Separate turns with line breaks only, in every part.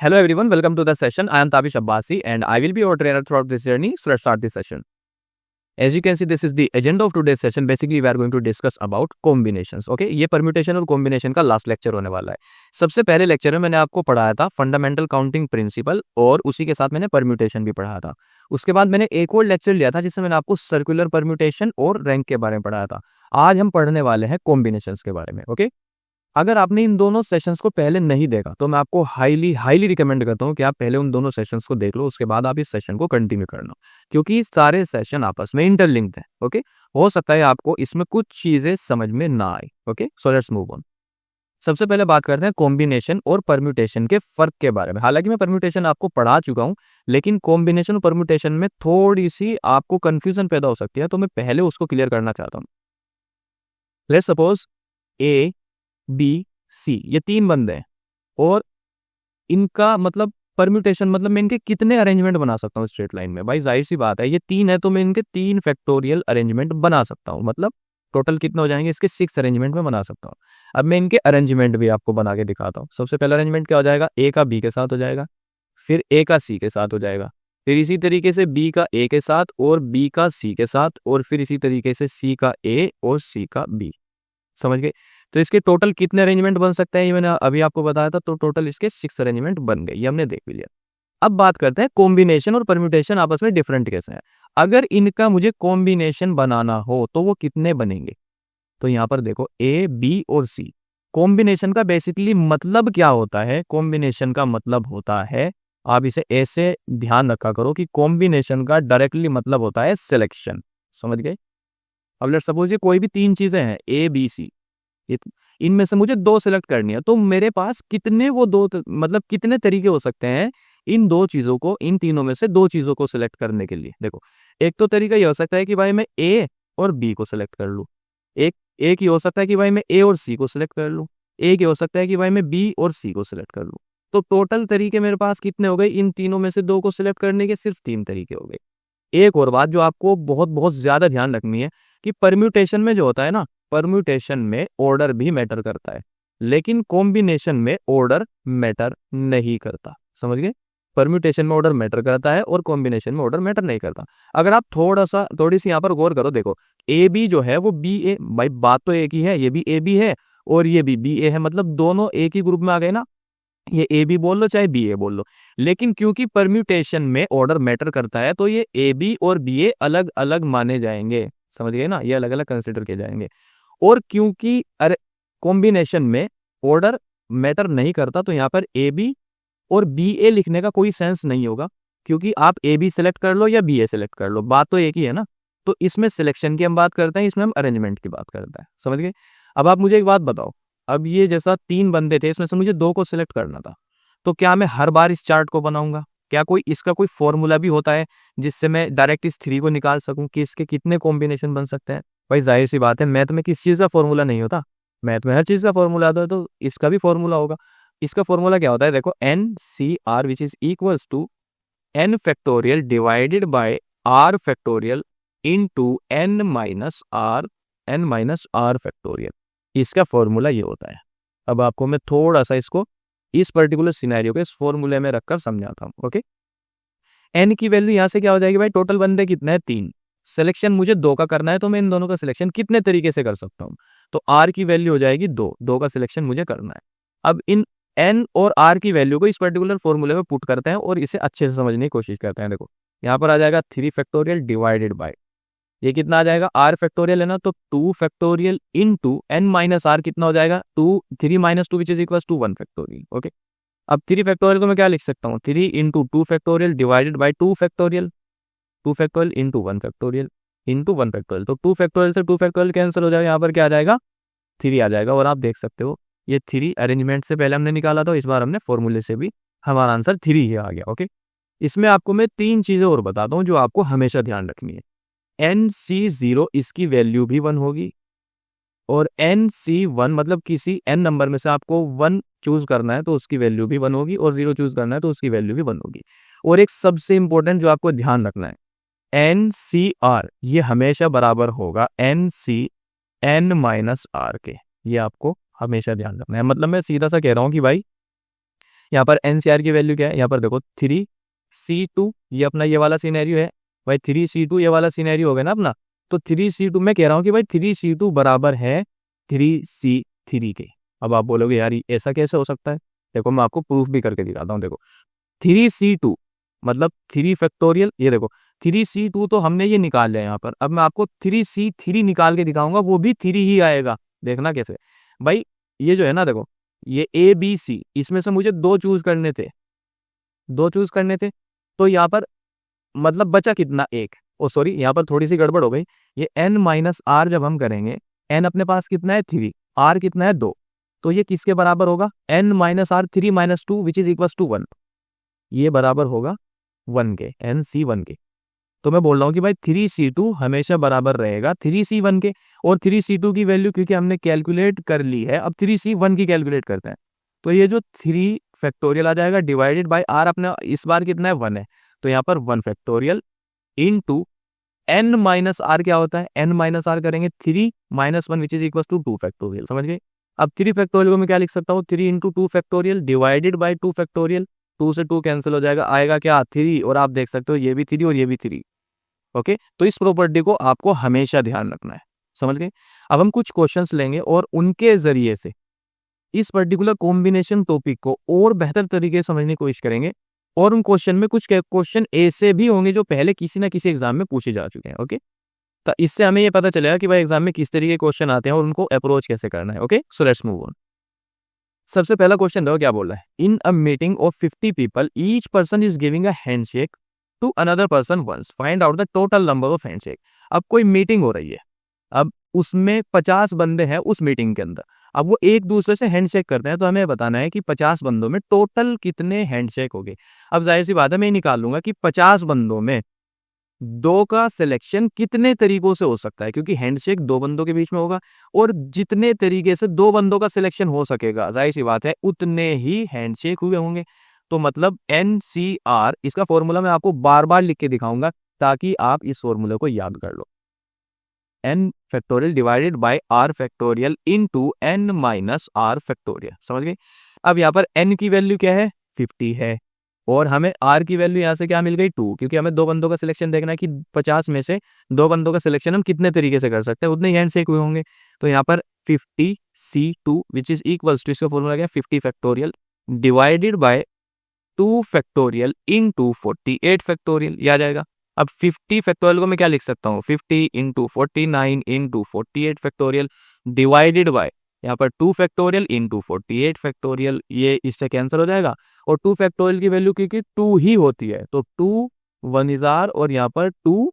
Hello everyone, welcome to the session. I am Tabish Abbasi and I will be your trainer throughout this journey. So let's start this session. As you can see, this is the agenda of today's session. Basically, we are going to discuss about combinations. Okay, ये permutation और combination का last lecture होने वाला है. सबसे पहले lecture में मैंने आपको पढ़ाया था फंडामेंटल काउंटिंग प्रिंसिपल और उसी के साथ मैंने परम्यूटेशन भी पढ़ाया था. उसके बाद मैंने एक और लेक्चर लिया था जिसमें मैंने आपको सर्कुलर परम्यूटेशन और रैंक के बारे में पढ़ाया था. आज हम पढ़ने वाले हैं कॉम्बिनेशंस के बारे में. ओके, अगर आपने इन दोनों सेशंस को पहले नहीं देखा तो मैं आपको हाईली रिकमेंड करता हूं कि आप पहले उन दोनों सेशंस को देख लो, उसके बाद आप इस सेशन को कंटिन्यू करना, क्योंकि सारे सेशन आपस में इंटरलिंक्ड हैं. ओके, हो सकता है आपको इसमें कुछ चीजें समझ में ना आए. Okay, so let's move on. सबसे पहले बात करते हैं कॉम्बिनेशन और परम्यूटेशन के फर्क के बारे में. हालांकि मैं परम्यूटेशन आपको पढ़ा चुका हूं, लेकिन कॉम्बिनेशन और परम्यूटेशन में थोड़ी सी आपको कंफ्यूजन पैदा हो सकती है, तो मैं पहले उसको क्लियर करना चाहता हूं. Let's suppose A B C, ये तीन बंदे हैं और इनका मतलब परम्यूटेशन, मतलब मैं इनके कितने अरेंजमेंट बना सकता हूँ स्ट्रेट लाइन में. भाई जाहिर सी बात है, ये तीन है तो मैं इनके 3 फैक्टोरियल अरेंजमेंट बना सकता हूँ. मतलब टोटल कितने हो जाएंगे, इसके 6 अरेंजमेंट में बना सकता हूँ. अब मैं इनके अरेंजमेंट भी आपको बना के दिखाता हूँ. सबसे पहला अरेंजमेंट क्या हो जाएगा, ए का बी के साथ हो जाएगा, फिर ए का सी के साथ हो जाएगा, फिर इसी तरीके से बी का ए के साथ और बी का सी के साथ, और फिर इसी तरीके से सी का ए और सी का बी. समझ गए. तो इसके टोटल कितने अरेंजमेंट बन सकते हैं ये मैंने अभी आपको बताया था. तो टोटल इसके 6 अरेंजमेंट बन गए, ये हमने देख भी लिया. अब बात करते हैं कॉम्बिनेशन और परम्यूटेशन आपस में डिफरेंट कैसे है. अगर इनका मुझे कॉम्बिनेशन बनाना हो तो वो कितने बनेंगे. तो यहाँ पर देखो ए बी और सी. कॉम्बिनेशन का बेसिकली मतलब क्या होता है, कॉम्बिनेशन का मतलब होता है, आप इसे ऐसे ध्यान रखा करो कि कॉम्बिनेशन का डायरेक्टली मतलब होता है सिलेक्शन. समझ गए. अब लेट्स सपोज ये कोई भी 3 चीजें हैं ए बी सी, इनमें से मुझे 2 सिलेक्ट करनी है, तो मेरे पास कितने वो मतलब कितने तरीके हो सकते हैं इन 2 चीजों को, इन तीनों में से 2 चीजों को सिलेक्ट करने के लिए. देखो, एक तो तरीका ये हो सकता है कि भाई मैं ए और बी को सिलेक्ट कर लूं. एक ही हो सकता है कि भाई मैं ए और सी को सिलेक्ट कर लूं. एक ही हो सकता है कि भाई मैं बी और सी को सिलेक्ट कर लूं. तो टोटल तरीके मेरे पास कितने हो गए, इन तीनों में से 2 को सिलेक्ट करने के सिर्फ 3 तरीके हो गए. एक और बात जो आपको बहुत बहुत ज्यादा ध्यान रखनी है कि परम्यूटेशन में जो होता है ना, परम्यूटेशन में ऑर्डर भी मैटर करता है, लेकिन कॉम्बिनेशन में ऑर्डर मैटर नहीं करता. समझ गए. परम्यूटेशन में ऑर्डर मैटर करता है और कॉम्बिनेशन में ऑर्डर मैटर नहीं करता. अगर आप थोड़ी सी यहाँ पर गौर करो, देखो ए बी जो है वो बी ए, भाई बात तो एक ही है, ये भी ए बी है और ये भी बी ए है, मतलब दोनों एक ही ग्रुप में आ गए ना. ये ए बी बोल लो चाहे बी ए बोल लो, लेकिन क्योंकि परम्यूटेशन में ऑर्डर मैटर करता है तो ये ए बी और बी ए अलग अलग माने जाएंगे. समझ गए ना, ये अलग अलग कंसिडर किए जाएंगे. और क्योंकि अरे कॉम्बिनेशन में ऑर्डर मैटर नहीं करता, तो यहाँ पर ए बी और बी ए लिखने का कोई सेंस नहीं होगा, क्योंकि आप ए बी सिलेक्ट कर लो या बी ए सिलेक्ट कर लो, बात तो एक ही है ना. तो इसमें सिलेक्शन की हम बात करते हैं, इसमें हम अरेंजमेंट की बात करते हैं. समझ गए. अब आप मुझे एक बात बताओ, अब ये जैसा 3 बंदे थे, इसमें से मुझे 2 को सिलेक्ट करना था, तो क्या मैं हर बार इस चार्ट को बनाऊंगा, क्या कोई इसका कोई फॉर्मूला भी होता है जिससे मैं डायरेक्ट इस 3 को निकाल सकूं कि इसके कितने कॉम्बिनेशन बन सकते हैं. भाई जाहिर सी बात है, मैथ में किस चीज का फॉर्मूला नहीं होता, मैथ में हर चीज का फॉर्मूला आता है, तो इसका भी फॉर्मूला होगा. इसका फॉर्मूला क्या होता है, देखो N C R which is equals to N factorial divided by R factorial into N minus R factorial. इसका फॉर्मूला ये होता है. अब आपको मैं थोड़ा सा इसको इस पर्टिकुलर सिनेरियो के इस फॉर्मूले में रखकर समझाता हूं. ओके, एन की वैल्यू यहां से क्या हो जाएगी, भाई टोटल बंदे कितने हैं 3, सिलेक्शन मुझे 2 का करना है, तो मैं इन दोनों का सिलेक्शन कितने तरीके से कर सकता हूं, तो आर की वैल्यू हो जाएगी 2 का सिलेक्शन मुझे करना है. अब इन एन और आर की वैल्यू को इस पर्टिकुलर फॉर्मूले में पुट करते हैं और इसे अच्छे से समझने की कोशिश करते हैं. देखो यहाँ पर आ जाएगा 3 फैक्टोरियल डिवाइडेड बाय, ये कितना आ जाएगा, आर फैक्टोरियल है ना, तो 2 factorial into N minus R कितना हो जाएगा, 3 माइनस 2 which is equal to 1 factorial. Okay, अब 3 फैक्टोरियल को मैं क्या लिख सकता हूँ, 3 into 2 factorial divided by 2 factorial, 2 factorial into 1 factorial into 1 factorial. तो 2 फैक्टोरियल से 2 फैक्टोरियल कैंसिल हो जाएगा, यहाँ पर क्या आ जाएगा 3 आ जाएगा. और आप देख सकते हो ये 3 अरेंजमेंट से पहले हमने निकाला था, इस बार हमने फॉर्मूले से भी हमारा आंसर 3 ही आ गया. ओके, इसमें आपको मैं 3 चीजें और बताता हूँ जो आपको हमेशा ध्यान रखनी है. NC0 इसकी वैल्यू भी 1 होगी, और NC1 मतलब किसी n नंबर में से आपको 1 चूज करना है तो उसकी वैल्यू भी 1 होगी, और 0 चूज करना है तो उसकी वैल्यू भी 1 होगी. और एक सबसे इंपॉर्टेंट जो आपको ध्यान रखना है, NCR ये हमेशा बराबर होगा NCN माइनस आर के. ये आपको हमेशा ध्यान रखना है. मतलब मैं सीधा सा कह रहा हूं कि भाई यहाँ पर NCR की वैल्यू क्या है, यहाँ पर देखो 3C2, ये अपना ये वाला सिनेरियो है भाई, 3C2 ये वाला सिनेरियो हो गया ना अपना। तो 3C2 मैं कह रहा हूँ कि भाई 3C2 बराबर है 3C3 के। अब आप बोलोगे यार ऐसा कैसे हो सकता है, देखो मैं आपको प्रूफ भी करके दिखाता हूँ। देखो 3C2 मतलब 3 फैक्टोरियल, ये देखो 3C2 तो हमने ये निकाल लिया यहाँ पर। अब मैं आपको 3C3 निकाल के दिखाऊंगा, वो भी 3 ही आएगा। देखना कैसे भाई, ये जो है ना देखो, ये ABC, इसमें से मुझे 2 चूज करने थे, 2 चूज करने थे। तो यहाँ पर मतलब बचा कितना, एक। ओ सॉरी, यहाँ पर थोड़ी सी गड़बड़ हो गई। ये N-R जब हम करेंगे, N अपने पास कितना है 3, R कितना है 2, तो ये किसके बराबर होगा, N-R 3 - 2 which is equal to 1, ये बराबर होगा 1 के, NC1 के। तो मैं बोल रहा हूँ कि भाई 3C2 हमेशा बराबर रहेगा 3C1 के। और 3C2 की वैल्यू क्योंकि हमने कैलकुलेट कर ली है, अब 3C1 की कैलकुलेट करते हैं। तो ये जो 3 फैक्टोरियल आ जाएगा डिवाइडेड बाय R, अपना इस बार कितना है 1 है, तो यहाँ पर 1 फैक्टोरियल इनटू N-R क्या होता है, N-R करेंगे 3 - 1 which is equal to 2 factorial. समझ गए। अब 3 फैक्टोरियल को मैं क्या लिख सकता हूँ, 3 × 2 फैक्टोरियल डिवाइडेड बाय 2 फैक्टोरियल। 2 से 2 कैंसिल हो जाएगा, आएगा क्या 3, और आप देख सकते हो ये भी 3 और ये भी 3। ओके, तो इस प्रॉपर्टी को आपको हमेशा ध्यान रखना है। समझ गए। अब हम कुछ क्वेश्चंस लेंगे और उनके जरिए से इस पर्टिकुलर कॉम्बिनेशन टॉपिक को और बेहतर तरीके से समझने की कोशिश करेंगे। और उन क्वेश्चन में कुछ क्वेश्चन ऐसे भी होंगे जो पहले किसी ना किसी एग्जाम में पूछे जा चुके हैं। ओके, तो इससे हमें ये पता चलेगा कि भाई एग्जाम में किस तरीके के क्वेश्चन आते हैं और उनको अप्रोच कैसे करना है। Okay, so let's move on. सबसे पहला क्वेश्चन देखो क्या बोल रहा है, in a meeting of 50 people each person is giving a handshake to another person once, find out the total number of handshake. अब कोई मीटिंग हो रही है, अब उसमें 50 बंदे हैं उस मीटिंग के अंदर। अब वो एक दूसरे से हैंडशेक करते हैं, तो हमें बताना है कि 50 बंदों में टोटल कितने हैंडशेक हो गए। अब जाहिर सी बात है, मैं निकाल लूंगा कि 50 बंदों में 2 का सिलेक्शन कितने तरीकों से हो सकता है, क्योंकि हैंडशेक 2 बंदों के बीच में होगा और जितने तरीके से 2 बंदों का सिलेक्शन हो सकेगा, जाहिर सी बात है उतने ही हैंडशेक हुए होंगे। तो मतलब NCR, इसका फॉर्मूला मैं आपको बार बार लिख के दिखाऊंगा ताकि आप इस फॉर्मूले को याद कर लो। N factorial divided by R factorial into N - R factorial. समझ गए। अब यहाँ पर N की वैल्यू क्या है 50 है, और हमें R की वैल्यू यहाँ से क्या मिल गई 2, क्योंकि हमें 2 बंदों का सिलेक्शन देखना है कि 50 में से 2 बंदों का सिलेक्शन हम कितने तरीके से कर सकते हैं, उतने ही हैंडशेक हुए होंगे। तो यहाँ पर 50C2 which is equals to, इसका फॉर्मूला क्या है 50 factorial divided by 2 factorial into 48 factorial, ये आ जाएगा। अब 50 फैक्टोरियल को मैं क्या लिख सकता हूँ, 50 × 49 × 48 फैक्टोरियल डिवाइडेड बाय यहाँ पर 2 फैक्टोरियल इनटू 48 फैक्टोरियल, ये इससे कैंसिल हो जाएगा। और 2 फैक्टोरियल की वैल्यू क्योंकि 2 ही होती है, तो 2 1 is R और यहाँ पर 2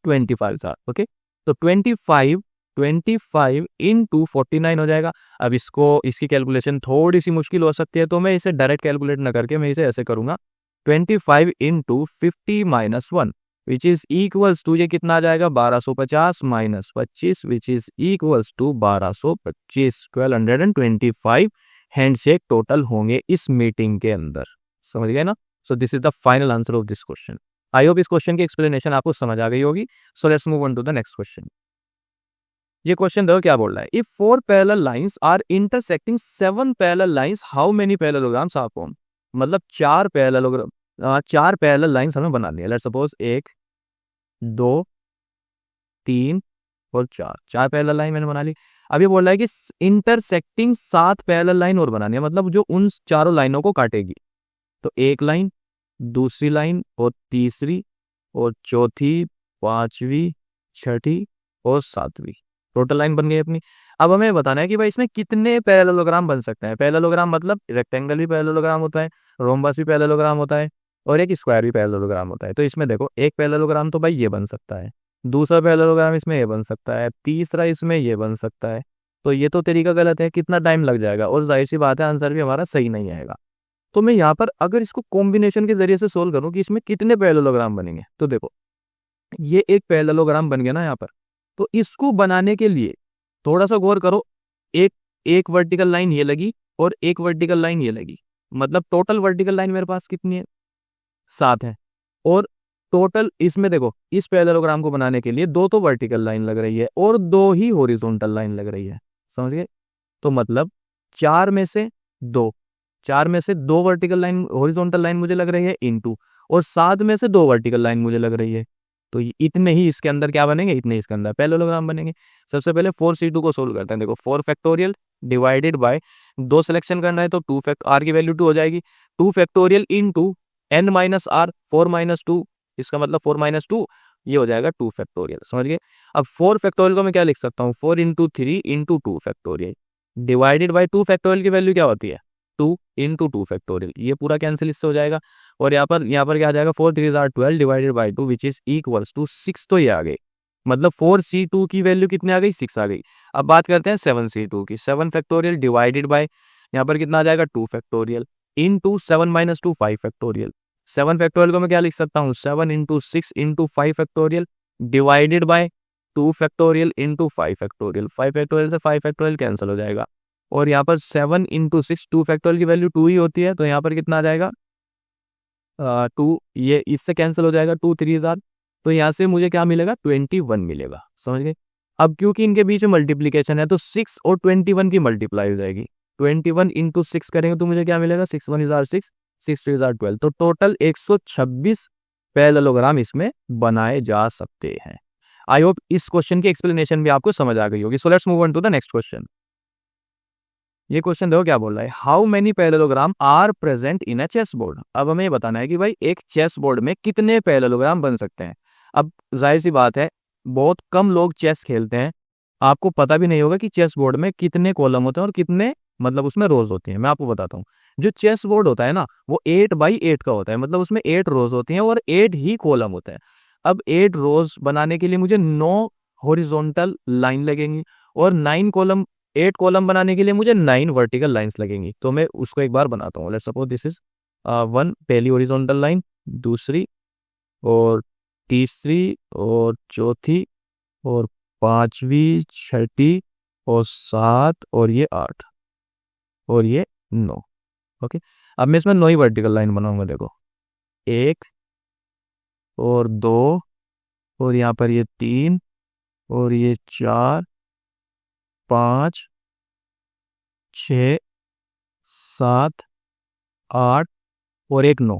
25 R। ओके, तो 25 × 49 हो जाएगा। अब इसकी कैलकुलेशन थोड़ी सी मुश्किल हो सकती है, तो मैं इसे डायरेक्ट कैलकुलेट ना करके मैं इसे ऐसे करूंगा, 25 × 50 - 1 विच इज इक्वल्स टू, ये कितना आ जाएगा 1250 - 25 which is equals to 1225। 1225 handshake total होंगे इस मीटिंग के अंदर। समझ गए ना। So this is the final answer of this question. I hope इस क्वेश्चन की एक्सप्लेनेशन आपको समझ आ गई होगी। So let's move on to the next question. ये क्वेश्चन देखो क्या बोल रहा है, if 4 parallel lines are intersecting 7 parallel lines, how many parallelograms are formed. मतलब 4 पैरेलल लाइंस हमें बनानी है। लेट्स सपोज 1 2 3 और 4 पैरेलल लाइन मैंने बना ली। अब ये बोल रहा है कि इंटरसेक्टिंग 7 पैरेलल लाइन और बनानी है, मतलब जो उन चारों लाइनों को काटेगी। तो एक लाइन, दूसरी लाइन और तीसरी और चौथी, पांचवी, छठी और सातवीं, टोटल लाइन बन गई अपनी। अब हमें बताना है कि भाई इसमें कितने पैरेललोग्राम बन सकते हैं। पैरेललोग्राम मतलब रेक्टेंगल भी पैरेललोग्राम होता है, रोम्बस भी पैरेललोग्राम होता है और एक स्क्वायर भी पैरेललोग्राम होता है। तो इसमें देखो एक पैरेललोग्राम तो भाई ये बन सकता है, दूसरा पैरेललोग्राम इसमें ये बन सकता है, तीसरा इसमें ये बन सकता है। तो ये तो तरीका गलत है, कितना टाइम लग जाएगा और जाहिर सी बात है आंसर भी हमारा सही नहीं आएगा। तो मैं यहाँ पर अगर इसको कॉम्बिनेशन के जरिए से सोल्व करूँ कि इसमें कितने पैरेललोग्राम बनेंगे, तो देखो ये एक पैरेललोग्राम बन गया ना यहाँ पर। तो इसको बनाने के लिए थोड़ा सा गौर करो, एक वर्टिकल लाइन ये लगी और एक वर्टिकल लाइन ये लगी, मतलब टोटल वर्टिकल लाइन मेरे पास कितनी है 7 है। और टोटल इसमें देखो इस पैरेललोग्राम को बनाने के लिए 2 तो वर्टिकल लाइन लग रही है और 2 ही हॉरिजॉन्टल लाइन लग रही है। समझ गए। तो मतलब 4 में से 2 4 में से 2 वर्टिकल लाइन हॉरिजॉन्टल लाइन मुझे लग रही है इनटू, और 7 में से 2 वर्टिकल लाइन मुझे लग रही है, तो इतने ही इसके अंदर क्या बनेंगे, इतने इसके अंदर पैरेललोग्राम बनेंगे। सबसे पहले 4c2 को सोल्व करते हैं। देखो 4 फैक्टोरियल डिवाइडेड बाय 2 सिलेक्शन करना है तो 2 आर की वैल्यू 2 हो जाएगी, 2 factorial into n minus R, 4 minus 2, इसका मतलब 4 माइनस 2, ये हो जाएगा 2 फैक्टोरियल। समझ गए। अब 4 फैक्टोरियल को मैं क्या लिख सकता हूँ, 4 into 3 into 2 factorial divided by 2 factorial की वैल्यू क्या होती है 2 इंटू 2 फैक्टोरियल, ये पूरा कैंसिल इससे हो जाएगा। और यहाँ पर क्या आ जाएगा 4 3 12 divided by 2 which is equals to 6, तो ये आ गई, मतलब 4c2 की वैल्यू कितनी आ गई 6 आ गई। अब बात करते हैं 7c2 की, 7 फैक्टोरियल डिवाइडेड बाय यहाँ पर कितना आ जाएगा 2 factorial into 7 minus 2 5 factorial. 7 factorial को मैं क्या लिख सकता हूँ 7 into 6 into 5 factorial divided by 2 factorial into 5 factorial, 5 factorial से 5 फैक्टोरियल कैंसिल हो जाएगा। और यहाँ पर 7 इंटू 6 2 फैक्टोरियल की वैल्यू 2 ही होती है, तो यहाँ पर कितना आ जाएगा 2, ये इससे कैंसिल हो जाएगा 2 3 जार, तो यहाँ से मुझे क्या मिलेगा 21 मिलेगा। समझ गए। अब क्योंकि इनके बीच में मल्टीप्लीकेशन है तो 6 और 21 की मल्टीप्लाई हो जाएगी, 21 इंटू 6 करेंगे तो मुझे क्या मिलेगा 6 1 जार 6, 6 2 जार 12, तो टोटल 126 पैरेललोग्राम इसमें बनाए जा सकते हैं। आई होप इस क्वेश्चन की एक्सप्लेनेशन भी आपको समझ आ गई होगी। So let's move on to the next question. ये क्वेश्चन देखो क्या बोल रहा है, how many parallelogram are present in a chess board. अब हमें बताना है कि भाई एक चेस बोर्ड में कितने पैरेललोग्राम बन सकते हैं। अब जाहिर सी बात है बहुत कम लोग चेस खेलते हैं, आपको पता भी नहीं होगा कि चेस बोर्ड में कितने कॉलम होते हैं और कितने मतलब उसमें रोज होती हैं। मैं आपको बताता हूँ, जो चेस बोर्ड होता है ना वो 8x8 का होता है, मतलब उसमें 8 रोज होती हैं और 8 ही कॉलम होते हैं। अब 8 रोज बनाने के लिए मुझे 9 हॉरिजॉन्टल लाइन लगेंगी और 9 कॉलम 8 कॉलम बनाने के लिए मुझे 9 वर्टिकल लाइंस लगेंगी। तो मैं उसको एक बार बनाता हूँ। लेट्स सपोज दिस इज 1 पहली हॉरिजॉन्टल लाइन, दूसरी और तीसरी और चौथी और 5वीं 6ठी और 7 और ये 8 और ये 9। ओके, अब मैं इसमें 9 ही वर्टिकल लाइन बनाऊंगा। देखो 1 और 2 और यहाँ पर ये 3 और ये 4 5 6 7 8 और एक 9।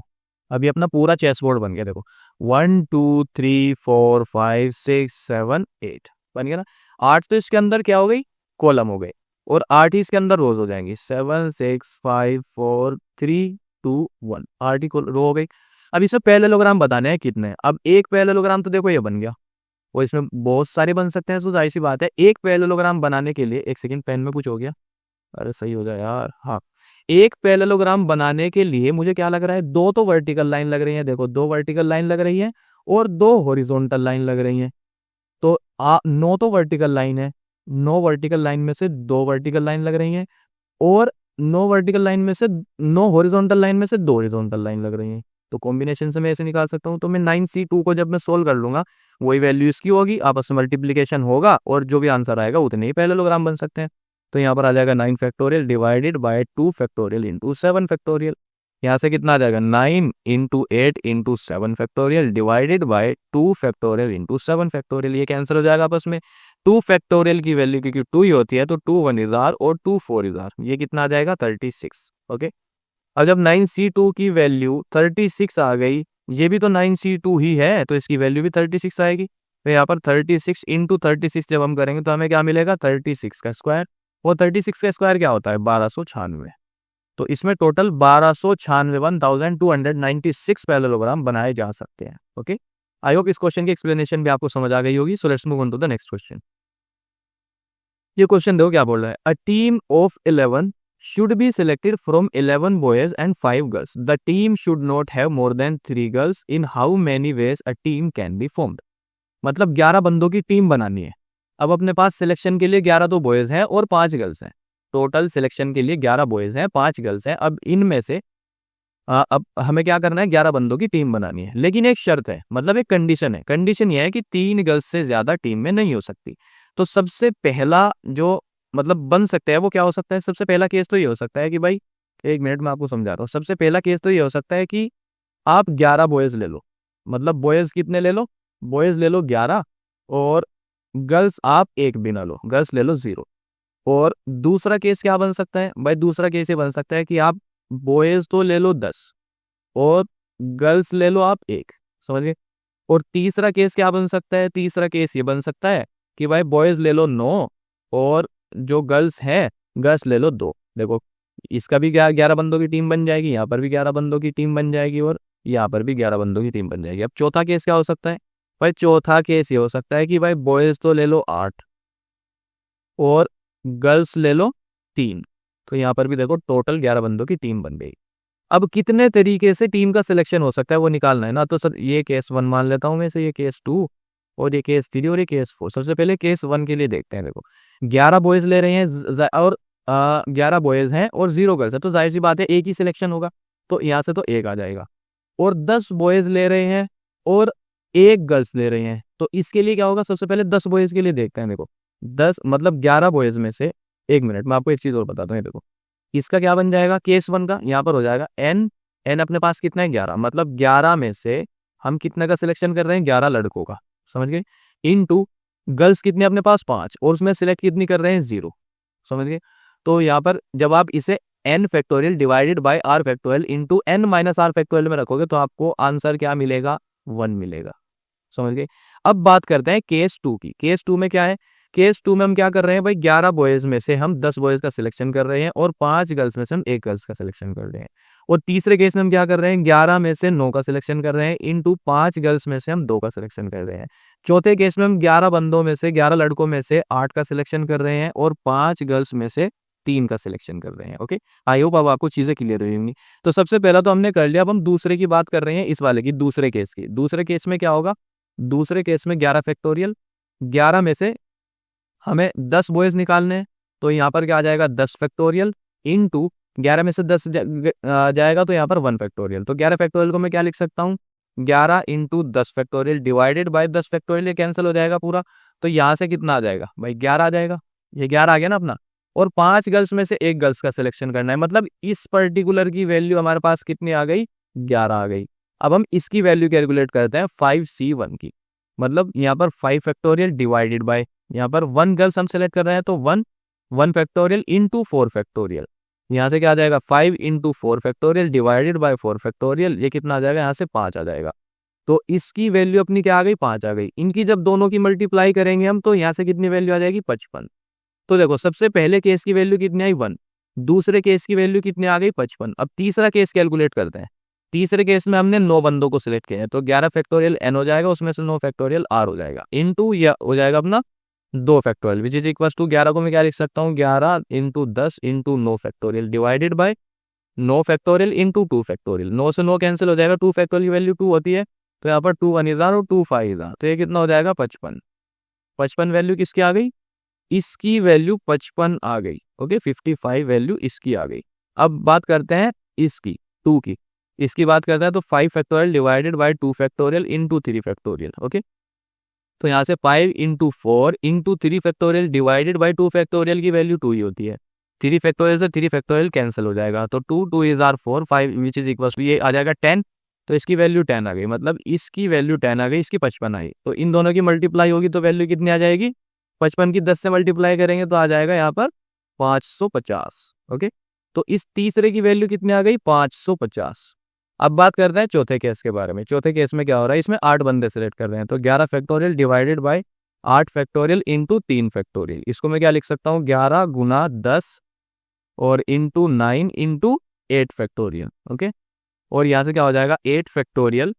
अभी अपना पूरा चेस बोर्ड बन गया। देखो 1 2 3 4 5 6 7 8 बन गया ना। 8 तो इसके अंदर क्या हो गई कॉलम हो गए और 8 ही इसके अंदर रोज हो जाएंगी। 7 6 5 4 3 2 1 8 ही रो हो गई। अब इसमें पैरेललोग्राम बताने हैं कितने। अब एक पैरेललोग्राम तो देखो ये बन गया और इसमें बहुत सारे बन सकते हैं, तो जाहिर सी बात है एक पैरेललोग्राम बनाने के लिए, एक सेकंड पेन में कुछ हो गया, अरे सही हो जाए यार। हाँ, एक पैरेललोग्राम बनाने के लिए मुझे क्या लग रहा है 2 तो वर्टिकल लाइन लग रही है। देखो 2 वर्टिकल लाइन लग रही है और 2 हॉरिजॉन्टल लाइन लग रही है, तो 9 तो वर्टिकल लाइन है। 9 वर्टिकल लाइन में से 2 वर्टिकल लाइन लग रही हैं और 9 वर्टिकल लाइन में से 9 हॉरिजॉन्टल लाइन में से 2 हॉरिजॉन्टल लाइन लग रही हैं। तो कॉम्बिनेशन से मैं ऐसे निकाल सकता हूँ। तो मैं 9c2 को जब मैं सोल्व कर लूंगा वही वैल्यू इसकी होगी, आपस में मल्टीप्लीकेशन होगा और जो भी आंसर आएगा उतने ही पैरेललोग्राम बन सकते हैं। तो यहाँ पर आ जाएगा 9 factorial divided by 2 factorial into 7 factorial. यहाँ से कितना आ जाएगा 9 into 8 into 7 factorial divided by 2 factorial into 7 factorial. ये कैंसिल हो जाएगा आपस में। 2 फैक्टोरियल की वैल्यू क्योंकि 2 ही होती है तो 2 1 इजार और 2 4 इजार, ये कितना आ जाएगा 36। ओके, अब जब 9c2 की वैल्यू 36 आ गई, ये भी तो 9c2 ही है तो इसकी वैल्यू भी 36 आएगी। तो यहाँ पर 36 इंटू 36 जब हम करेंगे तो हमें क्या मिलेगा 36 का स्क्वायर, और 36 का स्क्वायर क्या होता है 1296। तो इसमें टोटल 1296 पैरेललोग्राम बनाए जा सकते हैं। ओके, आई होप इस क्वेश्चन की एक्सप्लेनेशन भी आपको समझ आ गई होगी। So let's move on to the next question. ये क्वेश्चन देखो क्या बोल रहा है, a team of 11 should be selected from 11 boys and 5 girls. The team should not have more than 3 girls. In how many ways a team can be formed? मतलब 11 बंदों की team बनानी है। अब अपने पास सिलेक्शन के लिए 11 तो बॉयज हैं और 5 गर्ल्स हैं। टोटल सिलेक्शन के लिए 11 बॉयज हैं 5 गर्ल्स हैं। अब इनमें से अब हमें क्या करना है 11 बंदों की टीम बनानी है, लेकिन एक शर्त है, मतलब एक कंडीशन है। कंडीशन यह है कि 3 गर्ल्स से ज्यादा टीम में नहीं हो सकती। तो सबसे पहला जो मतलब बन सकता है वो क्या हो सकता है, सबसे पहला केस तो ये हो सकता है कि भाई, एक मिनट में आपको समझाता हूँ। सबसे पहला केस तो ये हो सकता है कि आप 11 बॉयज ले लो, मतलब बॉयज कितने ले लो, बॉयज ले लो 11 और गर्ल्स आप एक भी ना लो, गर्ल्स ले लो 0। और दूसरा केस क्या बन सकता है भाई, दूसरा केस ये बन सकता है कि आप बॉयज तो ले लो 10 और गर्ल्स ले लो आप 1, समझ गए। और तीसरा केस क्या बन सकता है, तीसरा केस ये बन सकता है कि भाई बॉयज ले लो 9 और जो गर्ल्स है गर्ल्स ले लो 2। देखो इसका भी क्या 11 बंदों की टीम बन जाएगी, यहाँ पर भी 11 बंदों की टीम बन जाएगी और यहाँ पर भी 11 बंदों की टीम बन जाएगी। अब चौथा केस क्या हो सकता है भाई, चौथा केस ये हो सकता है कि भाई बॉयज तो ले लो 8 और गर्ल्स ले लो 3। तो यहाँ पर भी देखो टोटल 11 बंदों की टीम बन गई। अब कितने तरीके से टीम का सिलेक्शन हो सकता है वो निकालना है ना। तो सर ये केस 1 मान लेता हूँ मैं से, ये केस 2 और ये केस 3 और ये केस 4। सबसे पहले केस 1 के लिए देखते हैं। देखो 11 बॉयज ले रहे हैं और 11 बॉयज हैं और 0 गर्ल्स है, तो जाहिर सी बात है एक ही सिलेक्शन होगा, तो यहाँ से तो एक आ जाएगा। और 10 बॉयज ले रहे हैं और 1 गर्ल्स ले रहे हैं, तो इसके लिए क्या होगा, सबसे पहले 10 बॉयज के लिए देखते हैं। देखो 10 मतलब 11 बॉयज में से, 1 मिनट मैं आपको एक चीज और बताता हूँ। देखो इसका क्या बन जाएगा केस 1 का, यहाँ पर हो जाएगा एन, एन अपने पास कितना है 11, मतलब 11 में से हम कितने का सिलेक्शन कर रहे हैं 11 लड़कों का, समझ गए। इनटू गर्ल्स कितने अपने पास 5 और उसमें सिलेक्ट कितनी कर रहे हैं 0, समझ गए। तो यहाँ पर जब आप इसे n factorial divided by r factorial into n minus R factorial में रखोगे तो आपको आंसर क्या मिलेगा 1 मिलेगा, समझ गए। अब बात करते हैं केस 2 की। केस 2 में क्या है, केस 2 में हम क्या कर रहे हैं भाई 11 बॉयज में से हम 10 बॉयज का सिलेक्शन कर रहे हैं और 5 गर्ल्स में से हम 1 गर्ल्स का सिलेक्शन कर रहे हैं। और तीसरे केस में हम क्या कर रहे हैं 11 में से 9 का सिलेक्शन कर रहे हैं इंटू 5 गर्ल्स में से हम 2 का सिलेक्शन कर रहे हैं। चौथे केस में हम 11 बंदों में से 11 लड़कों में से 8 का सिलेक्शन कर रहे हैं और 5 गर्ल्स में से 3 का सिलेक्शन कर रहे हैं। ओके, आई होप अब आपको चीजें क्लियर हुई होंगी। तो सबसे पहला तो हमने कर लिया, अब हम दूसरे की बात कर रहे हैं, इस वाले की, दूसरे केस की। दूसरे केस में क्या होगा, दूसरे केस में 11 फैक्टोरियल, 11 में से हमें 10 बॉयज निकालने हैं, तो यहाँ पर क्या आ जाएगा 10 फैक्टोरियल इनटू 11 में से 10 जाएगा तो यहाँ पर 1 फैक्टोरियल। तो 11 फैक्टोरियल को मैं क्या लिख सकता हूँ 11 into 10 factorial divided bye 10 factorial, ये कैंसिल हो जाएगा पूरा। तो यहाँ से कितना आ जाएगा भाई 11 आ जाएगा, ये 11 आ गया ना अपना। और 5 गर्ल्स में से 1 गर्ल्स का सिलेक्शन करना है, मतलब इस पर्टिकुलर की वैल्यू हमारे पास कितनी आ गई 11 आ गई। अब हम इसकी वैल्यू कैलकुलेट करते हैं 5C1 की, मतलब यहाँ पर 5 फैक्टोरियल डिवाइडेड बाय, यहाँ पर 1 गर्ल्स हम सेलेक्ट कर रहे हैं तो 1 फैक्टोरियल इंटू 4 फैक्टोरियल। यहाँ से क्या आ जाएगा 5 into 4 factorial divided bye 4 factorial, ये कितना आ जाएगा यहाँ से 5 आ जाएगा। तो इसकी वैल्यू अपनी क्या आ गई 5 आ गई। इनकी जब दोनों की मल्टीप्लाई करेंगे हम तो यहाँ से कितनी वैल्यू आ जाएगी 55। तो देखो सबसे पहले केस की वैल्यू कितनी आई 1, दूसरे केस की वैल्यू कितनी आ गई 55। अब तीसरा केस कैलकुलेट करते हैं। तीसरे केस में हमने 9 बंदों को सिलेक्ट किया है, तो 11 फैक्टोरियल n हो जाएगा, उसमें से 9 फैक्टोरियल r हो जाएगा, इनटू यह हो जाएगा अपना 2 factorial which is equal to 11 को मैं क्या लिख सकता हूँ 11 into 10 into 9 factorial divided by 9 factorial into 2 factorial. 9 से 9 कैंसिल हो जाएगा, 2 फैक्टोरियल की वैल्यू 2 होती है, तो यहाँ पर 2 1 इधर और 2 5 इधर, तो ये कितना हो जाएगा 55। 55 वैल्यू किसकी आ गई, इसकी वैल्यू 55 आ गई। ओके 55 वैल्यू इसकी आ गई। अब बात करते हैं इसकी 2 की, इसकी बात करते हैं तो 5 factorial divided by 2 factorial into 3 factorial. Okay, तो यहाँ से 5 into 4 into 3 factorial divided by 2 factorial की वैल्यू 2 ही होती है। 3 फैक्टोरियल से 3 फैक्टोरियल कैंसिल हो जाएगा, तो 2 is R 4 5 which is equal to ये आ जाएगा 10, तो इसकी वैल्यू 10 आ गई, मतलब इसकी वैल्यू 10 आ गई, इसकी 55 आई। तो इन दोनों की मल्टीप्लाई होगी तो वैल्यू कितनी आ जाएगी 55 की 10 से मल्टीप्लाई करेंगे तो आ जाएगा यहाँ पर 550। ओके, तो इस तीसरे की वैल्यू कितनी आ गई 550। अब बात करते हैं चौथे केस के बारे में। चौथे केस में क्या हो रहा है, इसमें 8 बंदे सेलेक्ट कर रहे हैं, तो 11 factorial divided bye 8 factorial into 3 factorial. इसको मैं क्या लिख सकता हूँ 11 गुना 10 और इंटू 9 इंटू 8 फैक्टोरियल। ओके, और यहाँ से क्या हो जाएगा 8 फैक्टोरियल,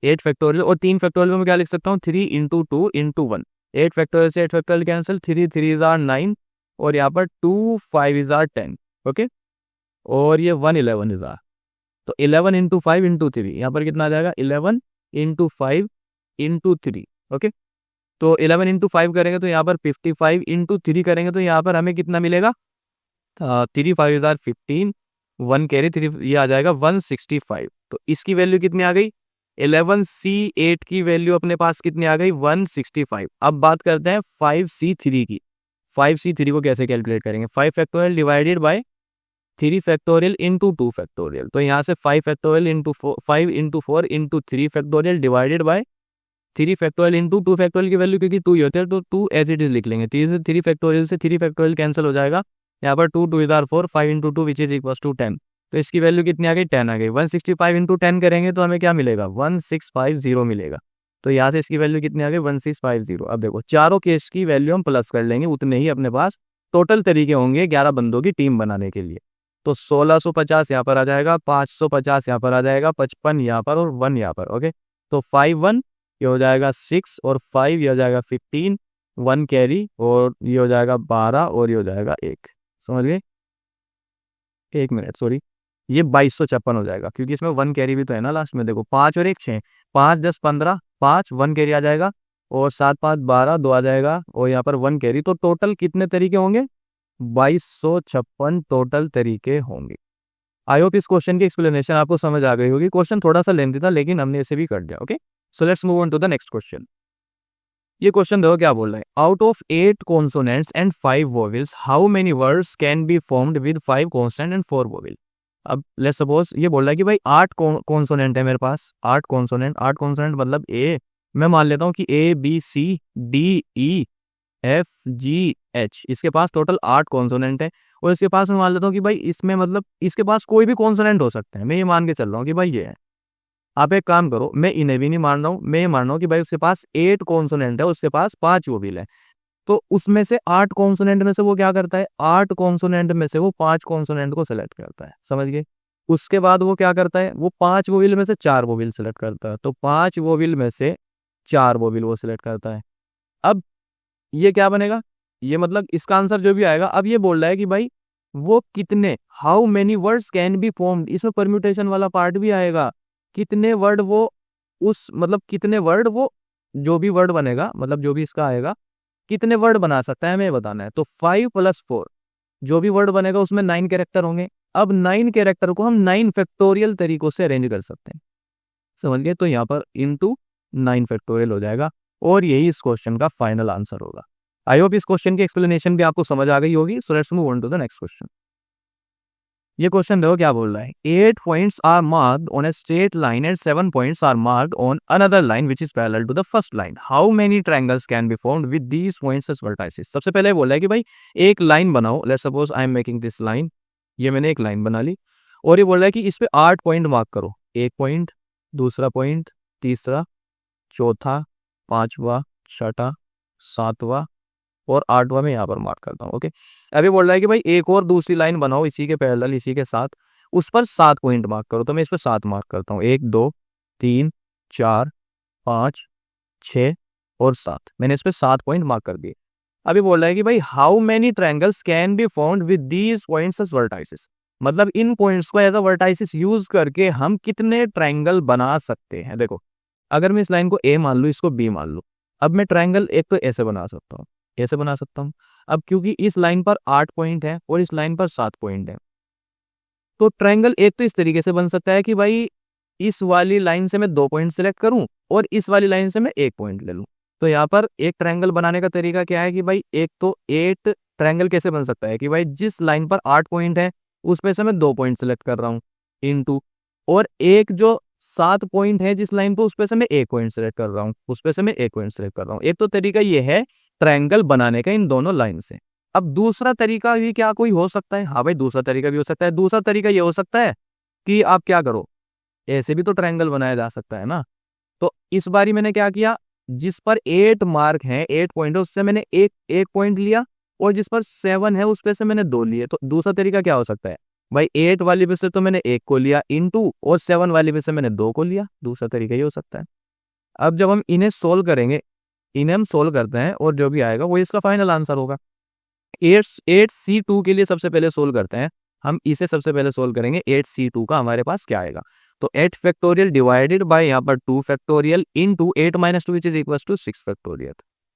8 फैक्टोरियल और 3 फैक्टोरियल में मैं क्या लिख सकता हूँ 3 इंटू 2 इंटू 1। 8 फैक्टोरियल से 8 फैक्टोरियल कैंसिल, 3 3 इज आर 9 और यहाँ पर 2 5 इज आर 10। ओके, और ये 1 11 इज आर, तो 11 इंटू 5 इंटू 3, यहाँ पर कितना आ जाएगा 11 इंटू 5 इंटू 3। ओके, तो 11 इंटू 5 करेंगे तो यहाँ पर 55 इंटू 3 करेंगे तो यहाँ पर हमें कितना मिलेगा 3 5 इज आर 15, 1 कैरी 3, ये आ जाएगा 165। तो इसकी वैल्यू कितनी आ गई 11C8 की वैल्यू अपने पास कितनी आ गई 165। अब बात करते हैं 5C3 की। 5C3 को कैसे कैलकुलेट करेंगे, 5 factorial divided bye 3 factorial into 2 factorial. तो यहाँ से 5 factorial into 5 into 4 into 3 factorial divided bye 3 factorial into 2 factorial की वैल्यू क्योंकि 2 ही होते हैं तो 2 एज इट इज लिख लेंगे। 3 फैक्टोरियल से 3 फैक्टोरियल कैंसिल हो जाएगा, यहाँ पर 2 2 इधर 4 5 into 2 which is equal to 10। तो इसकी वैल्यू कितनी आ गई 10 आ गई। 165 इंटू 10 करेंगे तो हमें क्या मिलेगा 1650 मिलेगा। तो यहाँ से इसकी वैल्यू कितनी आ गई 1650। अब देखो चारों केस की वैल्यू हम प्लस कर लेंगे, उतने ही अपने पास टोटल तरीके होंगे 11 बंदों की टीम बनाने के लिए। तो 1650 यहाँ पर आ जाएगा, 550 यहाँ पर आ जाएगा, 55 यहाँ पर और 1 यहाँ पर। ओके, तो 51 ये हो जाएगा 6 और 5 ये हो जाएगा 15, 1 कैरी और ये हो जाएगा 12 और ये हो जाएगा 1। समझ गए? 1 मिनट सॉरी, ये 2256 हो जाएगा क्योंकि इसमें 1 कैरी भी तो है ना लास्ट में। देखो 5 और 1 6, 5 10 15, 5 1 कैरी आ जाएगा और 7 5 12 2 आ जाएगा और यहाँ पर 1 कैरी। तो टोटल कितने तरीके होंगे 2256 टोटल तरीके होंगे। आई होप इस क्वेश्चन की एक्सप्लेनेशन आपको समझ आ गई होगी। क्वेश्चन थोड़ा सा लेंथी था लेकिन हमने इसे भी कर दिया। Okay, so let's move on to the next question. ये क्वेश्चन देखो क्या बोल रहा है, out of 8 consonants and 5 vowels how many words can be formed with 5 consonant and 4 vowel. अब लेट्स सपोज ये बोल रहा है कि भाई 8 कॉन्सोनेंट है मेरे पास, 8 कॉन्सोनेंट मतलब ए, मैं मान लेता हूँ कि A B C D E F G H, इसके पास टोटल 8 कॉन्सोनेंट है और इसके पास मैं मान लेता हूँ कि भाई इसमें मतलब इसके पास कोई भी कॉन्सोनेंट हो सकता है। मैं ये मान के चल रहा हूँ कि भाई ये है। आप एक काम करो, मैं इन्हें भी नहीं मान रहा हूँ, मैं ये मान रहा हूँ कि भाई उसके पास 8 कॉन्सोनेंट है, उसके पास 5 वोवेल है। तो उसमें से 8 कॉन्सोनेंट में से वो क्या करता है, 8 कॉन्सोनेंट में से वो 5 कॉन्सोनेंट को सेलेक्ट करता है। समझ गए? उसके बाद वो क्या करता है, वो 5 वोवेल में से 4 वोवेल सेलेक्ट करता है। तो 5 वोवेल में से 4 वोवेल वो सिलेक्ट करता है। अब ये क्या बनेगा, ये मतलब इसका आंसर जो भी आएगा। अब ये बोल रहा है कि भाई वो कितने, how many words can be formed, इसमें परम्यूटेशन वाला पार्ट भी आएगा। कितने वर्ड वो उस मतलब कितने वर्ड वो जो भी वर्ड बनेगा मतलब जो भी इसका आएगा कितने वर्ड बना सकता है हमें ये बताना है। तो 5 + 4 जो भी वर्ड बनेगा उसमें 9 कैरेक्टर होंगे। अब 9 कैरेक्टर को हम 9 फैक्टोरियल तरीकों से अरेंज कर सकते हैं। समझ गए? तो यहाँ पर इंटू 9 फैक्टोरियल हो जाएगा और यही इस क्वेश्चन का फाइनल आंसर होगा। आई होप इस क्वेश्चन की एक्सप्लेनेशन भी आपको समझ आ गई होगी। So let's move on to the next question. ये क्वेश्चन देखो क्या बोल रहा है, 8 points are marked on a straight line and 7 points are marked on another line which is parallel to the first line. How many triangles can be formed with these points as vertices. सबसे पहले बोल रहा है कि भाई एक line बनाओ। Let's suppose I am making this line, ये मैंने एक लाइन बना ली और ये बोल रहा है कि इस पे 8 पॉइंट मार्क करो। 1 पॉइंट, दूसरा पॉइंट, तीसरा, चौथा, 5वां, 6वां, 7वां और 8वां में यहाँ पर मार्क करता हूँ। ओके, अभी बोल रहा है कि भाई एक और दूसरी लाइन बनाओ इसी के पैरेलल, इसी के साथ, उस पर 7 पॉइंट मार्क करो। तो मैं इस पर 7 मार्क करता हूँ, 1 2 3 4 5 6 और 7। मैंने इस पर 7 पॉइंट मार्क कर दिए। अभी बोल रहा है कि भाई how many triangles can be formed with these points as vertices. मतलब इन पॉइंट्स को एज अ वर्टाइसेस यूज करके हम कितने ट्रायंगल बना सकते हैं। देखो अगर मैं इस लाइन को ए मान लूँ, इसको बी मान लूँ, अब मैं ट्रायंगल एक तो ऐसे बना सकता हूँ, ऐसे बना सकता हूँ। अब क्योंकि इस लाइन पर 8 पॉइंट है और इस लाइन पर 7 पॉइंट है, तो ट्रायंगल एक तो इस तरीके से बन सकता है कि भाई इस वाली लाइन से मैं 2 पॉइंट सेलेक्ट करूं और इस वाली लाइन से मैं 1 पॉइंट ले लूं। तो यहाँ पर एक ट्रायंगल बनाने का तरीका क्या है कि भाई एक तो 8 ट्रायंगल कैसे बन सकता है कि भाई जिस लाइन पर 8 पॉइंट है उस पे से मैं 2 पॉइंट सेलेक्ट कर रहा हूँ इनटू, और एक जो 7 पॉइंट है जिस लाइन पर उस पे से मैं 1 पॉइंट सेलेक्ट कर रहा हूँ, उस पे से मैं 1 पॉइंट सेलेक्ट कर रहा हूँ। एक तो तरीका ये है ट्रायंगल बनाने का इन दोनों लाइन से। अब दूसरा तरीका भी क्या कोई हो सकता है? हाँ भाई दूसरा तरीका भी हो सकता है। दूसरा तरीका ये हो सकता है कि आप क्या करो, ऐसे भी तो ट्रायंगल बनाया जा सकता है ना। तो इस बारी मैंने क्या किया, जिस पर 8 मार्क है, 8 पॉइंट है, उससे मैंने एक पॉइंट लिया और जिस पर 7 है उस पे से मैंने 2 लिए। तो दूसरा तरीका क्या हो सकता है भाई, 8 वाली पे से तो मैंने 1 को लिया इनटू और 7 वाली पे से मैंने 2 को लिया। दूसरा तरीका ये हो सकता है। अब जब हम इन्हें सोल्व करेंगे, इन्हें हम सोल्व करते हैं और जो भी आएगा वो इसका फाइनल आंसर होगा। 8C2 के लिए सबसे पहले सोल्व करते हैं हम, इसे सबसे पहले सोल्व करेंगे। 8C2 का हमारे पास क्या आएगा, तो 8 फैक्टोरियल डिवाइडेड बाय यहाँ पर 2 factorial into 8 - 2 which is equal to 6 factorial.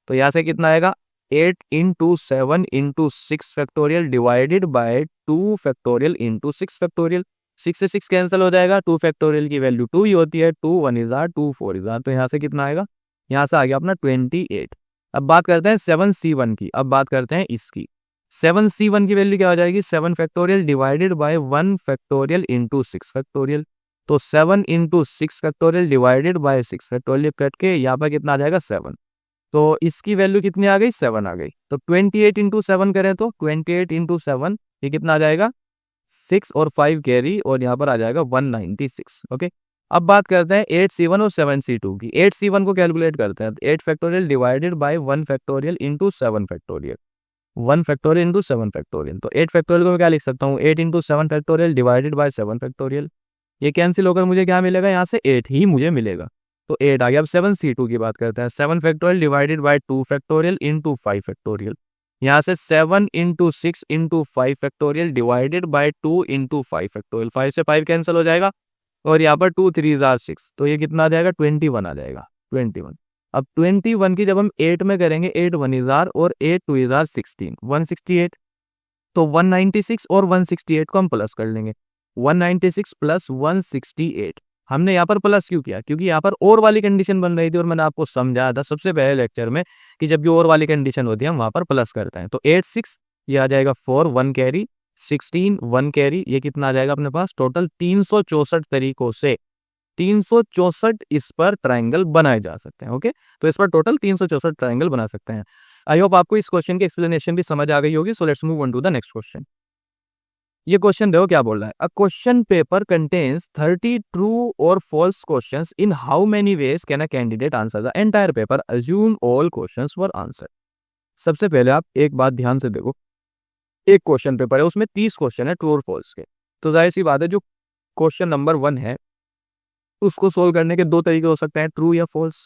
तो यहाँ से कितना आएगा, 8 × 7 × 6 factorial divided by 2 factorial into 6 factorial. 6 से 6 कैंसिल हो जाएगा, 2 फैक्टोरियल की वैल्यू 2 ही होती है। 2 1 इज 2 4 इज, तो यहाँ से कितना आएगा, यहाँ से आ गया अपना 28। अब बात करते हैं 7C1 की। अब बात करते हैं इसकी 7C1 की वैल्यू क्या हो जाएगी, 7 factorial divided bye 1 factorial into 6 factorial. तो 7 × 6 factorial divided bye 6 factorial cut के यहाँ पर कितना आ जाएगा 7। तो इसकी वैल्यू कितनी आ गई, 7 आ गई। तो 28 × 7 करें तो 28 × 7 ये कितना आ जाएगा 6 और 5 कैरी और यहाँ पर आ जाएगा 196। ओके, अब बात करते हैं 8C1 और 7C2 की। 8C1 को कैलकुलेट करते हैं, 8 factorial divided bye 1 factorial into 7 factorial, 1 factorial into 7 factorial. तो 8 फैक्टोरियल को मैं क्या लिख सकता हूँ, 8 into 7 factorial divided bye 7 factorial. ये कैंसिल होकर मुझे क्या मिलेगा, यहाँ से 8 ही मुझे मिलेगा, तो 8 आ गया। अब 7C2 की बात करते हैं, 7 factorial divided by 2 factorial into 5 factorial. यहाँ से 7 into 6 into 5 factorial divided by 2 into 5 factorial. 5 से 5 कैंसिल हो जाएगा और यहाँ पर 2 3 जार 6, तो ये कितना आ जाएगा, 21 आ जाएगा, 21। अब 21 की जब हम 8 में करेंगे, 8 1 जार और 8 2 जार 16, 168। तो 196 और 168 को हम प्लस कर लेंगे, 196 प्लस 168। हमने यहाँ पर प्लस क्यों किया, क्योंकि यहाँ पर और वाली कंडीशन बन रही थी और मैंने आपको समझाया था सबसे पहले लेक्चर में कि जब भी और वाली कंडीशन होती है हम वहाँ पर प्लस करते हैं। तो 86 ये आ जाएगा 4 1 कैरी, 16 1 कैरी, ये कितना आ जाएगा अपने पास, टोटल 364 तरीकों से 364 इस पर ट्रायंगल बनाए जा सकते हैं। ओके, तो इस पर टोटल 364 ट्रायंगल बना सकते हैं। आई होप आपको इस क्वेश्चन की एक्सप्लेनेशन भी समझ आ गई होगी। So let's move on to the next question. ये क्वेश्चन देखो क्या बोल रहा है, a question paper contains 30 true और false questions, in how many ways can a candidate answer the entire paper, assume all questions were answer. सबसे पहले आप एक बात ध्यान से देखो, एक क्वेश्चन पेपर है उसमें 30 क्वेश्चन है ट्रू और फॉल्स के, तो जाहिर सी बात है जो क्वेश्चन नंबर 1 है उसको सोल्व करने के 2 तरीके हो सकते हैं, ट्रू या फॉल्स।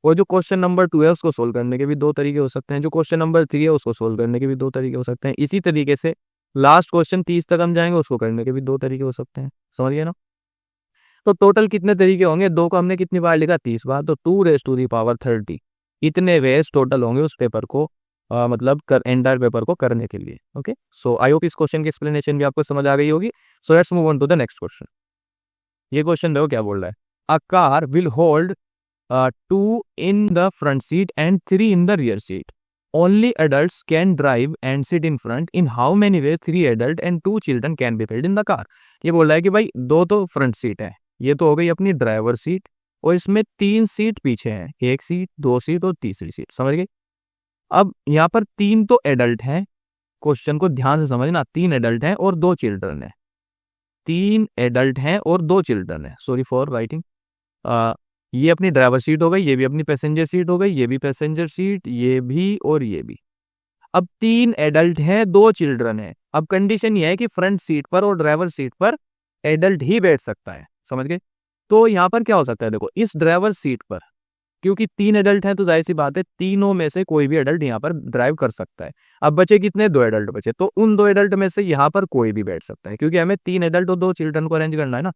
और जो क्वेश्चन नंबर 2 है उसको सोल्व करने के भी 2 तरीके हो सकते हैं, जो क्वेश्चन नंबर 3 है उसको सोल्व करने के भी 2 तरीके हो सकते हैं। इसी तरीके से लास्ट क्वेश्चन 30 तक हम जाएंगे, उसको करने के भी 2 तरीके हो सकते हैं, समझिए ना। तो टोटल कितने तरीके होंगे, 2 को हमने कितनी बार लिखा, 30 बार, तो 2 रेज़ टू दी पावर 30 इतने वेज टोटल होंगे उस पेपर को मतलब एंटायर पेपर को करने के लिए। ओके, सो आई होप इस क्वेश्चन की एक्सप्लेनेशन भी आपको समझ आ गई होगी। So let's move on to the next question. ये क्वेश्चन देखो क्या बोल रहा है, a car will hold 2 in the front seat and 3 in the rear seat. Only adults can drive and sit in front. In how many ways 3 adult and 2 children can be filled in the car? ये बोल रहा है कि भाई 2 तो front seat है, ये तो हो गई अपनी ड्राइवर सीट, और इसमें 3 सीट पीछे हैं, 1 सीट 2 सीट और तीसरी सीट, समझ गए। अब यहाँ पर 3 तो एडल्ट हैं, क्वेश्चन को ध्यान से समझना, 3 एडल्ट हैं और 2 चिल्ड्रन है, 3 एडल्ट हैं और 2 चिल्ड्रन है, सॉरी फॉर राइटिंग। ये अपनी ड्राइवर सीट हो गई, ये भी अपनी पैसेंजर सीट हो गई, ये भी पैसेंजर सीट, ये भी और ये भी। अब 3 एडल्ट हैं 2 चिल्ड्रन है। अब कंडीशन ये है कि फ्रंट सीट पर और ड्राइवर सीट पर एडल्ट ही बैठ सकता है, समझ गए। तो यहाँ पर क्या हो सकता है, देखो इस ड्राइवर सीट पर क्योंकि 3 एडल्ट हैं तो जाहिर सी बात है तीनों में से कोई भी एडल्ट यहाँ पर ड्राइव कर सकता है। अब बचे कितने, 2 एडल्ट बचे, तो उन 2 एडल्ट में से यहाँ पर कोई भी बैठ सकता है, क्योंकि हमें 3 एडल्ट और 2 चिल्ड्रन को अरेंज करना है ना।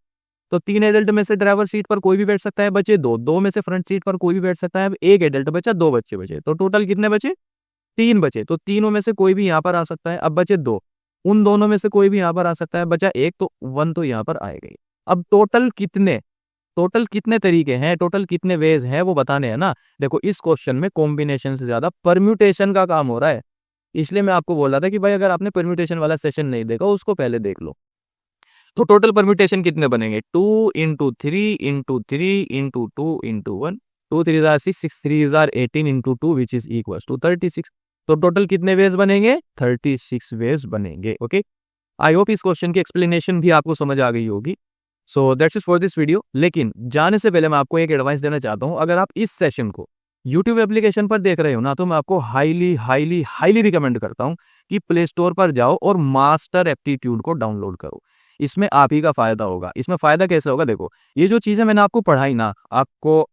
तो 3 एडल्ट में से ड्राइवर सीट पर कोई भी बैठ सकता है, बचे 2 में से फ्रंट सीट पर कोई भी बैठ सकता है। अब 1 एडल्ट बचा, 2 बच्चे बचे, तो टोटल कितने बचे, 3 बचे। तो तीनों में से कोई भी यहाँ पर आ सकता है। अब बचे 2, उन दोनों में से कोई भी यहाँ पर आ सकता है, बचा 1, तो 1 तो यहाँ पर आएगा ही। अब टोटल कितने तरीके हैं, टोटल कितने वेज हैं वो बताने हैं ना। देखो इस क्वेश्चन में कॉम्बिनेशन से ज्यादा परम्यूटेशन का काम हो रहा है, इसलिए मैं आपको बोल रहा था कि भाई अगर आपने परम्यूटेशन वाला सेशन नहीं देखा उसको पहले देख लो। तो टोटल परम्यूटेशन कितने बनेंगे, 2 इंटू 3 इंटू 3 इंटू 2 इंटू 1, 2 3 जार 6, 6 3 जार 18 into 2 which is equal to 36। तो टोटल कितने वेज बनेंगे, 36 वेज बनेंगे। ओके, आई होप इस क्वेश्चन की एक्सप्लेनेशन भी आपको समझ आ गई होगी। So that's it for this video. लेकिन जाने से पहले मैं आपको एक एडवाइस देना चाहता हूं, अगर आप इस सेशन को यूट्यूब एप्लीकेशन पर देख रहे हो ना, तो मैं आपको हाईली रिकमेंड करता हूं कि प्ले स्टोर पर जाओ और मास्टर एप्टीट्यूड को डाउनलोड करो। इसमें आप ही का फायदा होगा। इसमें फायदा कैसे होगा, देखो ये जो चीजें मैंने आपको पढ़ाई ना, आपको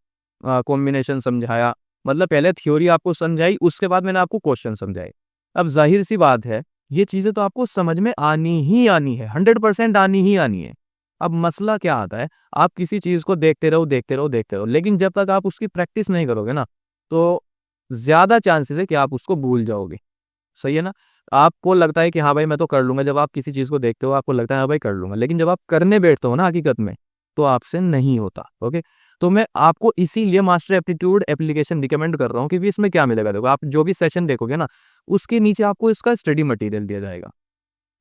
कॉम्बिनेशन समझाया, मतलब पहले थ्योरी आपको समझाई, उसके बाद मैंने आपको क्वेश्चन समझाए। अब जाहिर सी बात है ये चीजें तो आपको समझ में आनी ही आनी है, 100% आनी ही आनी है। अब मसला क्या आता है, आप किसी चीज को देखते रहो, लेकिन जब तक आप उसकी प्रैक्टिस नहीं करोगे ना, तो ज्यादा चांसेस है कि आप उसको भूल जाओगे, सही है ना। आपको लगता है कि हाँ भाई मैं तो कर लूंगा, जब आप किसी चीज को देखते हो आपको लगता है हाँ भाई कर लूंगा, लेकिन जब आप करने बैठते हो ना हकीकत में, तो आपसे नहीं होता। ओके, तो मैं आपको इसीलिए मास्टर एप्टीट्यूड एप्लीकेशन रिकमेंड कर रहा हूँ, क्योंकि इसमें क्या मिलेगा, देखो आप जो भी सेशन देखोगे ना उसके नीचे आपको इसका स्टडी मटेरियल दिया जाएगा,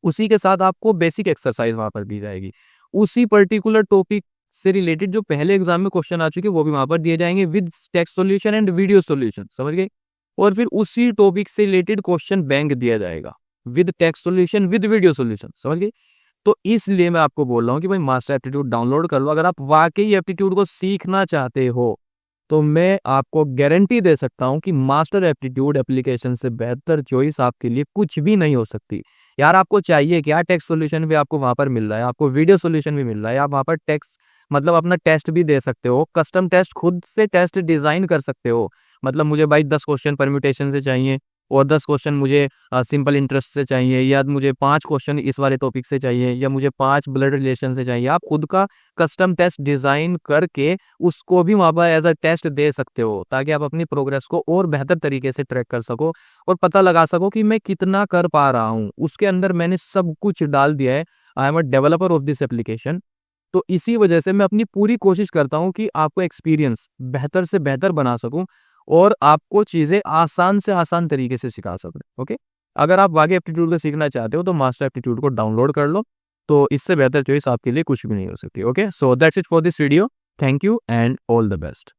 उसी के साथ आपको बेसिक एक्सरसाइज वहां पर दी जाएगी, उसी पर्टिकुलर टॉपिक से रिलेटेड जो पहले एग्जाम में क्वेश्चन आ चुके वो भी वहां पर दिए जाएंगे with text solution and video solution, समझ गए। और फिर उसी टॉपिक से रिलेटेड क्वेश्चन बैंक दिया जाएगा with text solution with video solution, समझ गए। तो इसलिए मैं आपको बोल रहा हूँ कि भाई मास्टर एप्टीट्यूड डाउनलोड कर लो। अगर आप वाकई एप्टीट्यूड को सीखना चाहते हो तो मैं आपको गारंटी दे सकता हूँ कि मास्टर एप्टीट्यूड एप्लीकेशन से बेहतर चॉइस आपके लिए कुछ भी नहीं हो सकती। यार आपको चाहिए क्या, टेक्स्ट सॉल्यूशन भी आपको वहां पर मिल रहा है, आपको वीडियो सॉल्यूशन भी मिल रहा है, आप वहां पर टेक्स्ट मतलब अपना टेस्ट भी दे सकते हो, कस्टम टेस्ट खुद से टेस्ट डिजाइन कर सकते हो। मतलब मुझे भाई 10 क्वेश्चन परम्यूटेशन से चाहिए और 10 क्वेश्चन मुझे सिंपल इंटरेस्ट से चाहिए, या मुझे 5 क्वेश्चन इस वाले टॉपिक से चाहिए, या मुझे 5 ब्लड रिलेशन से चाहिए। आप खुद का कस्टम टेस्ट डिजाइन करके उसको भी वहां पर एज अ टेस्ट दे सकते हो, ताकि आप अपनी प्रोग्रेस को और बेहतर तरीके से ट्रैक कर सको और पता लगा सको कि मैं कितना कर पा रहा हूँ। उसके अंदर मैंने सब कुछ डाल दिया है। I am a developer of this application. तो इसी वजह से मैं अपनी पूरी कोशिश करता हूँ कि आपको एक्सपीरियंस बेहतर से बेहतर बना सकूं और आपको चीजें आसान से आसान तरीके से सिखा सकूं। ओके, अगर आप वाकई एप्टीट्यूड को सीखना चाहते हो तो मास्टर एप्टीट्यूड को डाउनलोड कर लो। तो इससे बेहतर चॉइस आपके लिए कुछ भी नहीं हो सकती। Okay, so that's it for this video. Thank you and all the best.